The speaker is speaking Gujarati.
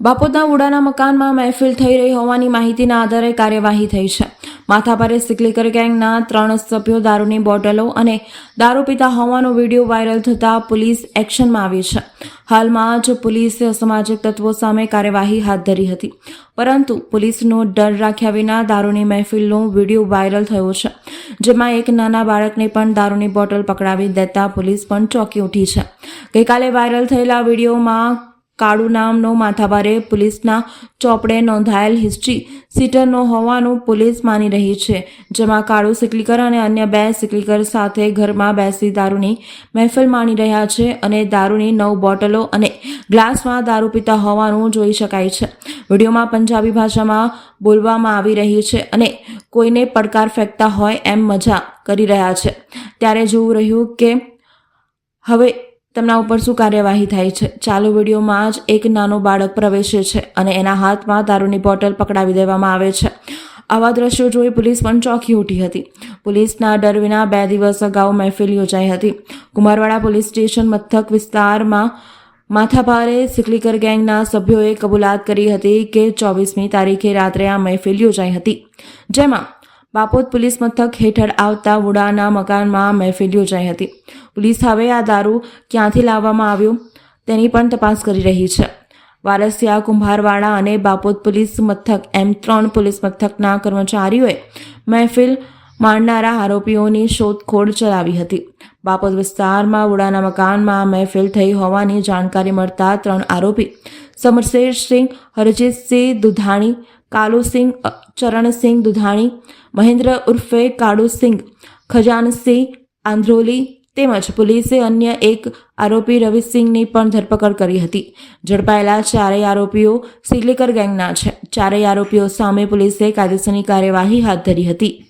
બાપોદના વુડાના મકાનમાં મહેફિલ થઈ રહી હોવાની માહિતીના આધારે કાર્યવાહી થઈ છે. માથાભારે સિકલીકર ગેંગના 3 સભ્યો દારૂની બોટલો અને દારૂ પીતા હોવાનો વિડીયો વાયરલ થતાં પોલીસ એક્શનમાં આવી છે. હાલમાં જ પોલીસે અસામાજિક તત્વો સામે કાર્યવાહી હાથ ધરી હતી, પરંતુ પોલીસનો ડર રાખ્યા વિના દારૂની મહેફિલનો વિડીયો વાયરલ થયો છે, જેમાં એક નાના બાળકને પણ દારૂની બોટલ પકડાવી દેતા પોલીસ પણ ચોંકી ઉઠી છે. ગઈકાલે વાયરલ થયેલા વિડીયોમાં કાળુ નામનો માથાભારે પોલીસના ચોપડે નોંધાયેલ હિસ્ટ્રી સીટરનો હોવાનું પોલીસ માની રહી છે, જેમાં કાળુ સિકલીકર અને અન્ય 2 સિકલીકર સાથે ઘરમાં બેસી દારૂની મહેફિલ માણી રહ્યા છે અને દારૂની 9 બોટલો અને ગ્લાસમાં દારૂ પીતા હોવાનું જોઈ શકાય છે. વિડીયોમાં પંજાબી ભાષામાં બોલવામાં આવી રહી છે અને કોઈને પડકાર ફેંકતા હોય એમ મજા કરી રહ્યા છે. ત્યારે જોવું રહ્યું કે હવે તેમના ઉપર શું કાર્યવાહી થાય છે. ચાલુ વિડીયોમાં જ એક નાનો બાળક પ્રવેશે છે અને એના હાથમાં દારૂની બોટલ પકડાવી દેવામાં આવે છે. આવા દ્રશ્યો જોઈ પોલીસ પણ ચોંકી ઉઠી હતી. પોલીસના ડર વિના 2 દિવસ અગાઉ મહેફિલ યોજાઈ હતી. કુમારવાડા પોલીસ સ્ટેશન મથક વિસ્તારમાં માથાભારે સિકલીકર ગેંગના સભ્યોએ કબૂલાત કરી હતી કે 24મી તારીખે રાત્રે આ મહેફિલ યોજાઈ હતી, જેમાં બાપોદ પોલીસ મથક હેઠળ આવતા વુડાના મકાનમાં મહેફિલ યોજાઈ હતી. પોલીસ હવે આ દારૂ ક્યાંથી લાવવામાં આવ્યો તેની પણ તપાસ કરી રહી છે. વારસિયા, કુંભારવાડા અને બાપોદ પોલીસ મથક એમ 3 પોલીસ મથકના કર્મચારીઓએ મહેફિલ માંડનારા આરોપીઓની શોધખોળ ચલાવી હતી. બાપોદ વિસ્તારમાં વુડાના મકાનમાં મહેફિલ થઈ હોવાની જાણકારી મળતા 3 આરોપી સમરશેરસિંહ, હરજીતસિંહ દુધાણી, કાલુસિંહ, ચરણસિંહ દુધાણી, મહેન્દ્ર ઉર્ફે કાળુસિંહ, ખજાનસિંહ આંધ્રોલી તેમજ પોલીસે અન્ય એક આરોપી રવિસિંહની પણ ધરપકડ કરી હતી. ઝડપાયેલા 4 આરોપીઓ સિકલીકર ગેંગના છે. 4 આરોપીઓ સામે પોલીસે કાયદેસરની કાર્યવાહી હાથ ધરી હતી.